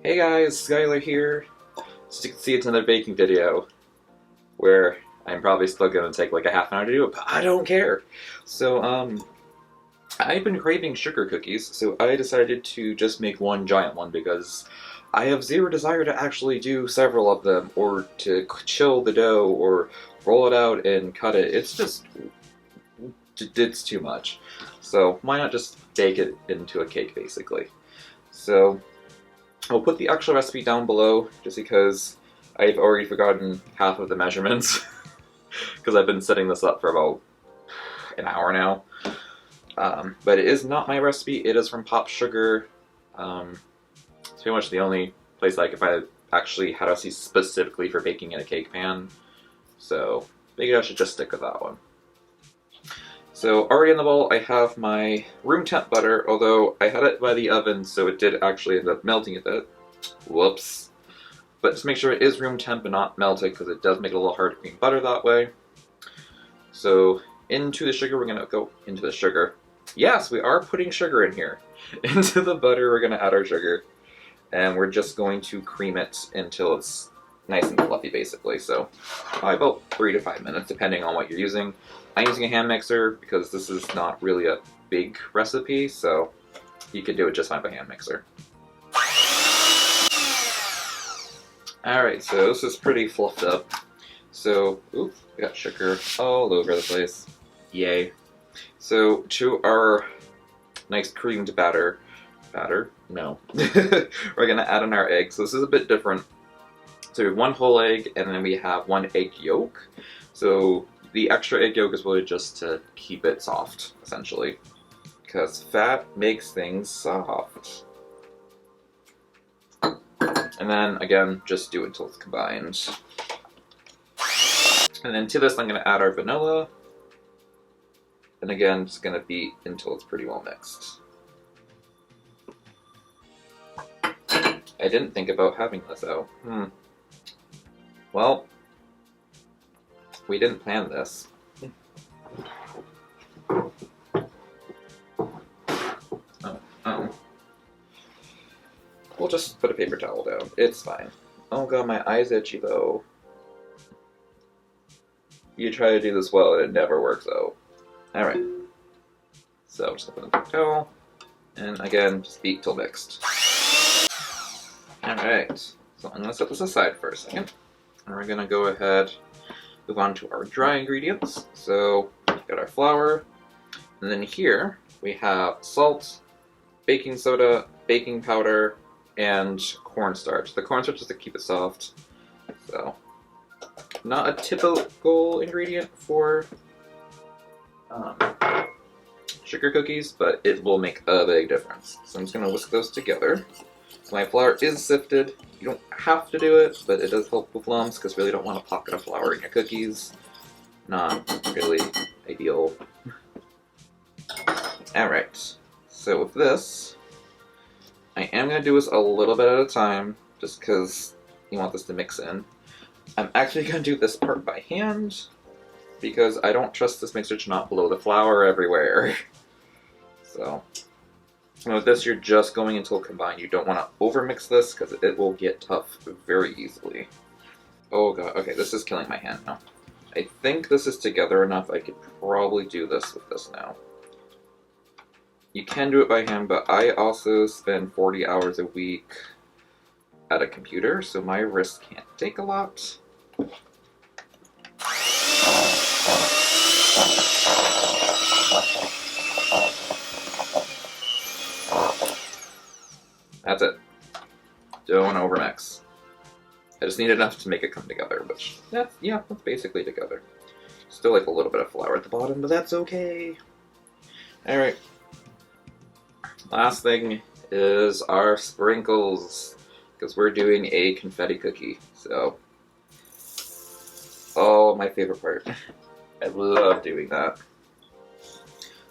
Hey guys, Skylar here. As you can see, it's another baking video where I'm probably still gonna take like a half an hour to do it, but I don't care. So, I've been craving sugar cookies, so I decided to just make one giant one because I have zero desire to actually do several of them or to chill the dough or roll it out and cut it. It's too much. So, why not just bake it into a cake basically? So, I'll put the actual recipe down below just because I've already forgotten half of the measurements because I've been setting this up for about an hour now. But it is not my recipe, it is from Pop Sugar. It's pretty much the only place I could find that actually had a recipe specifically for baking in a cake pan. So maybe I should just stick with that one. So already in the bowl I have my room temp butter, although I had it by the oven so it did actually end up melting a bit. Whoops. But just make sure it is room temp and not melted because it does make it a little hard to cream butter that way. So into the sugar, we're going to go into the sugar. Yes, we are putting sugar in here. Into the butter we're going to add our sugar. And we're just going to cream it until it's nice and fluffy basically. So probably about 3 to 5 minutes depending on what you're using. I'm using a hand mixer because this is not really a big recipe, so you could do it just fine by hand mixer. Alright, so this is pretty fluffed up. So, oops, we got sugar all over the place. Yay. So, to our nice creamed batter, no. We're gonna add in our egg. So this is a bit different. So we have one whole egg, and then we have one egg yolk. So the extra egg yolk is really just to keep it soft, essentially. Because fat makes things soft. And then, again, just do it until it's combined. And then to this, I'm going to add our vanilla. And again, just going to beat until it's pretty well mixed. I didn't think about having this out. Well, we didn't plan this. Oh. We'll just put a paper towel down. It's fine. Oh god, my eye's itchy though. You try to do this well and it never works out. Alright. So, just put a paper towel. And again, just beat till mixed. Alright. So I'm going to set this aside for a second. And we're going to go ahead move on to our dry ingredients. So we've got our flour, and then here we have salt, baking soda, baking powder, and cornstarch. The cornstarch is to keep it soft. So not a typical ingredient for sugar cookies, but it will make a big difference. So I'm just going to whisk those together. So my flour is sifted. You don't have to do it, but it does help with lumps because really don't want a pocket of flour in your cookies. Not really ideal. Alright, so with this, I am going to do this a little bit at a time just because you want this to mix in. I'm actually going to do this part by hand because I don't trust this mixer to not blow the flour everywhere. So, and with this, you're just going until combined. You don't want to overmix this because it will get tough very easily. Oh god, okay, this is killing my hand now. I think this is together enough. I could probably do this with this now. You can do it by hand, but I also spend 40 hours a week at a computer, so my wrist can't take a lot. That's it. Don't want to overmix. I just need enough to make it come together, which, that's basically together. Still like a little bit of flour at the bottom, but that's okay. Alright. Last thing is our sprinkles, because we're doing a confetti cookie, so. Oh, my favorite part. I love doing that.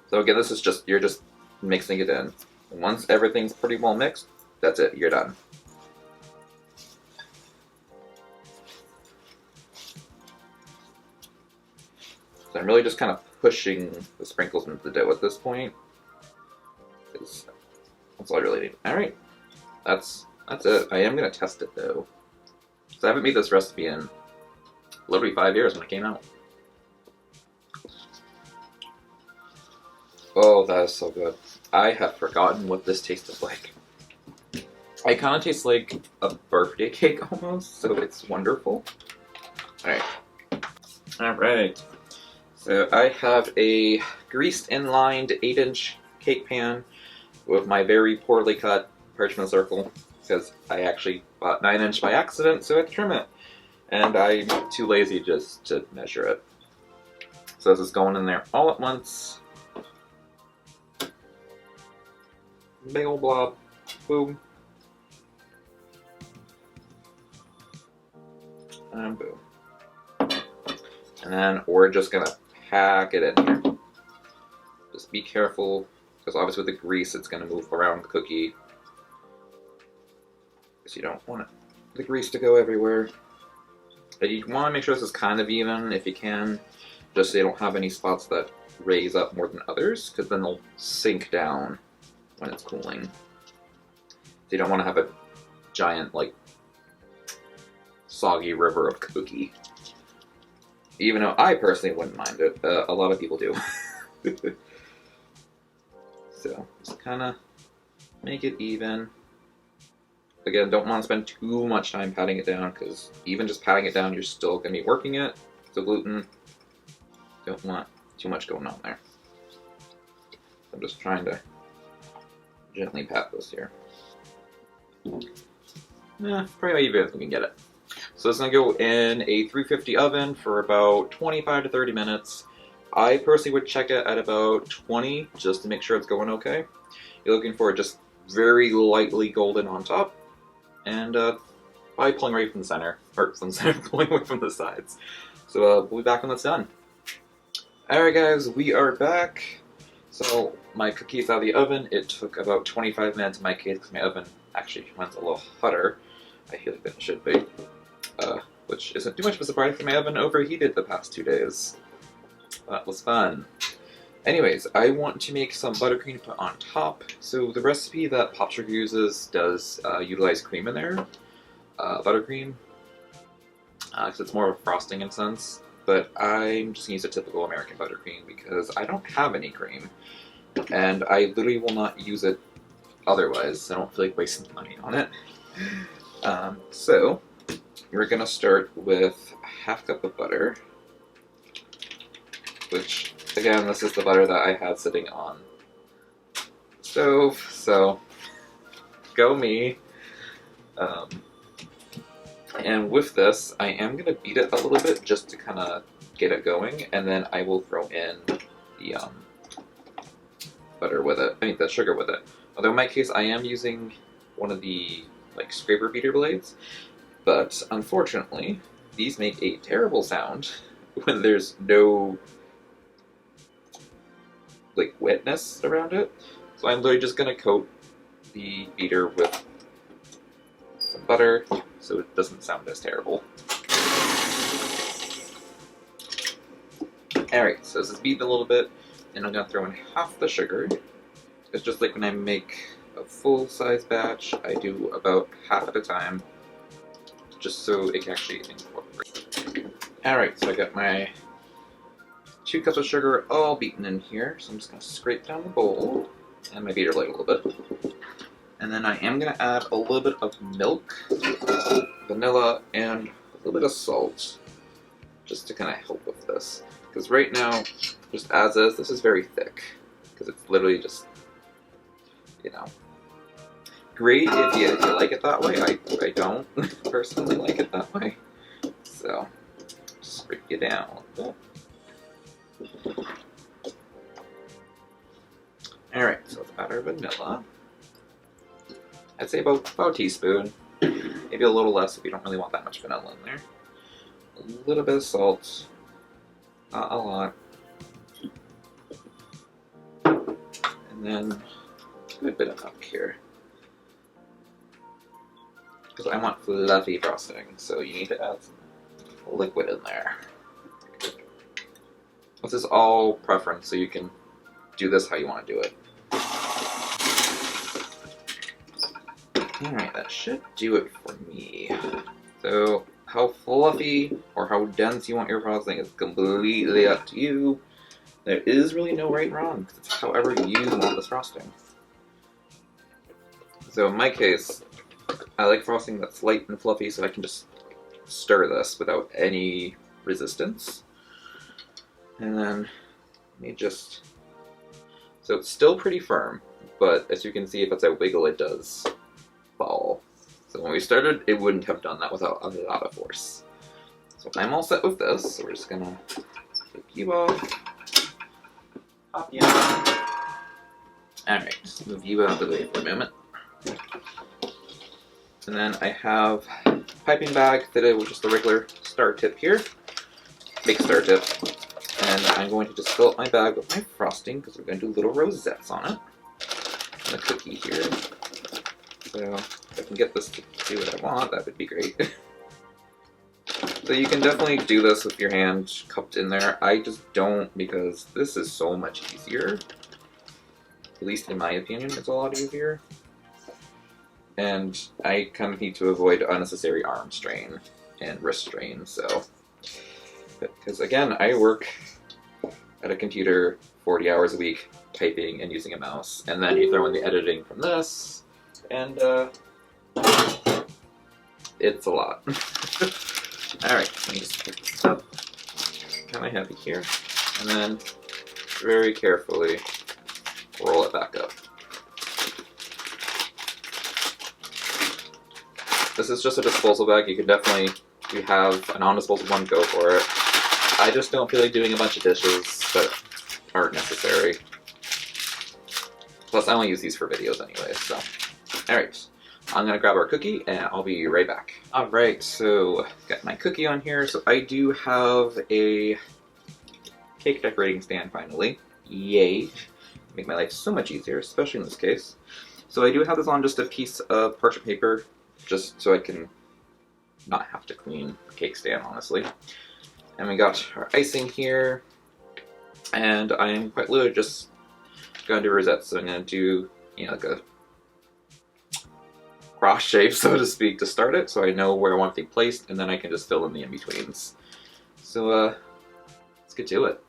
So again, this is just, you're just mixing it in. And once everything's pretty well mixed, that's it, you're done. So I'm really just kind of pushing the sprinkles into the dough at this point. That's all I really need. Alright, that's That's it. I am going to test it though. So I haven't made this recipe in literally 5 years when it came out. Oh, that is so good. I have forgotten what this tasted like. It kind of tastes like a birthday cake almost, so it's wonderful. Alright. Alright. So I have a greased inlined 8-inch cake pan with my very poorly cut parchment circle, because I actually bought 9-inch by accident, so I had to trim it. And I'm too lazy just to measure it. So this is going in there all at once. Big old blob. Boom. And boom. And then we're just gonna pack it in here. Just be careful, because obviously with the grease it's gonna move around the cookie. Because you don't want the grease to go everywhere. And you want to make sure this is kind of even if you can, just so you don't have any spots that raise up more than others, because then they'll sink down when it's cooling. So you don't want to have a giant, like, soggy river of cookie. Even though I personally wouldn't mind it, a lot of people do. So, just kind of make it even. Again, don't want to spend too much time patting it down, because even just patting it down, you're still going to be working it. So gluten, don't want too much going on there. I'm just trying to gently pat this here. Probably even if we can get it. So it's going to go in a 350 oven for about 25 to 30 minutes. I personally would check it at about 20 just to make sure it's going okay. You're looking for just very lightly golden on top, and probably pulling right from the center, or from the center, pulling away from the sides. So we'll be back when that's done. Alright guys, we are back. So my cookies out of the oven. It took about 25 minutes in my case because my oven actually runs a little hotter, I feel like that it should be. Which isn't too much of a surprise because my oven overheated the past 2 days. That was fun. Anyways, I want to make some buttercream to put on top. So the recipe that Popsugar uses does utilize cream in there, buttercream, because it's more of a frosting in a sense. But I'm just going to use a typical American buttercream because I don't have any cream. And I literally will not use it otherwise. I don't feel like wasting money on it. So, we're going to start with a half cup of butter. Which, again, this is the butter that I had sitting on the stove. So, go me. And with this, I am going to beat it a little bit just to kind of get it going, and then I will throw in the butter with it, the sugar with it. Although in my case, I am using one of the scraper beater blades, but unfortunately, these make a terrible sound when there's no wetness around it. So I'm literally just going to coat the beater with some butter, so it doesn't sound as terrible. Alright, so this is beaten a little bit, and I'm going to throw in half the sugar. It's just like when I make a full-size batch, I do about half at a time, just so it can actually incorporate. Alright, so I got my 2 cups of sugar all beaten in here, so I'm just going to scrape down the bowl, and my beater blade a little bit. And then I am going to add a little bit of milk, vanilla, and a little bit of salt, just to kind of help with this. Because right now, just as is, this is very thick, because it's literally just, great if you like it that way. I don't personally like it that way. So, just scrape it down a little bit. Alright, so let's add our vanilla. I'd say about a teaspoon, maybe a little less if you don't really want that much vanilla in there. A little bit of salt, not a lot. And then a good bit of milk here. Because I want fluffy frosting, so you need to add some liquid in there. This is all preference, so you can do this how you want to do it. Alright, that should do it for me. So, how fluffy or how dense you want your frosting is completely up to you. There is really no right and wrong, because it's however you want this frosting. So in my case, I like frosting that's light and fluffy so I can just stir this without any resistance. And then, let me just... So it's still pretty firm, but as you can see, if it's a wiggle, it does fall. So when we started, it wouldn't have done that without a lot of force. So I'm all set with this, so we're just gonna take you off. Pop you on. Alright, just move you out of the way for a moment. And then I have a piping bag fitted with just a regular star tip here. Big star tip. And I'm going to just fill up my bag with my frosting because we're going to do little rosettes on it. And a cookie here. So if I can get this to do what I want, that would be great. So you can definitely do this with your hand cupped in there. I just don't because this is so much easier. At least in my opinion, it's a lot easier. And I kind of need to avoid unnecessary arm strain and wrist strain, so... Because again, I work at a computer 40 hours a week, typing and using a mouse, and then you throw in the editing from this, and it's a lot. Alright, let me just pick this up, kind of heavy here, and then very carefully roll it back up. This is just a disposal bag. You can definitely, if you have a non-disposable one, go for it. I just don't feel like doing a bunch of dishes that aren't necessary. Plus, I only use these for videos anyway, so. Alright, I'm gonna grab our cookie and I'll be right back. Alright, so got my cookie on here. So I do have a cake decorating stand finally. Yay. Make my life so much easier, especially in this case. So I do have this on just a piece of parchment paper, just so I can not have to clean the cake stand, honestly. And we got our icing here, and I'm quite literally just gonna do rosettes. So I'm gonna do, you know, like a cross shape, so to speak, to start it, so I know where I want to be placed, and then I can just fill in the in-betweens. So, let's get to it.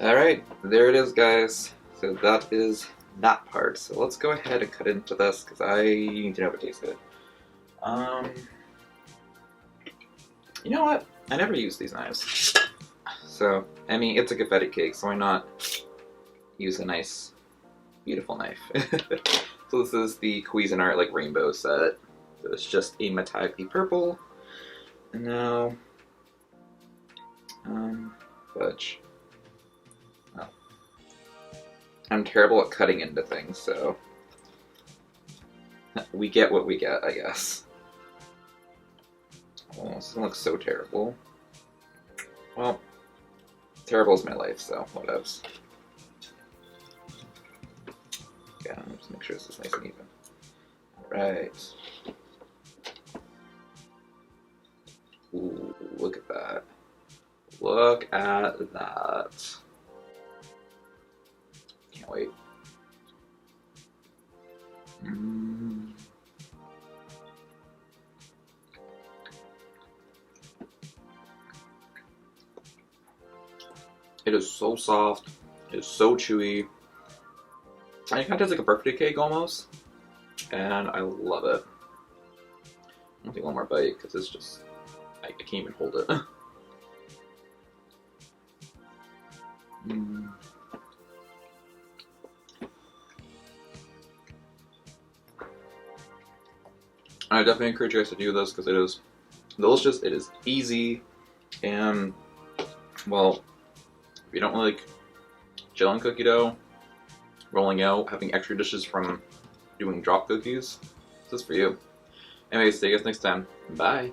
Alright, there it is, guys. So that is that part. So let's go ahead and cut into this, because I need to know if it tastes good. You know what? I never use these knives. So, I mean, it's a confetti cake, so why not use a nice, beautiful knife? So this is the Cuisinart, like, rainbow set. So it's just a metallic purple. And now, fudge. Oh. I'm terrible at cutting into things, so we get what we get, I guess. Oh, this doesn't look so terrible. Well, terrible is my life, so whatevs. Yeah, just make sure this is nice and even. Alright. Ooh, look at that. Look at that. Can't wait. It is so soft. It is so chewy. And it kind of tastes like a birthday cake almost. And I love it. I'll take one more bite because it's just, I can't even hold it. I definitely encourage you guys to do this because it is delicious, it is easy, And, well, if you don't like gelling cookie dough, rolling out, having extra dishes from doing drop cookies, this is for you. Anyways, see you guys next time. Bye!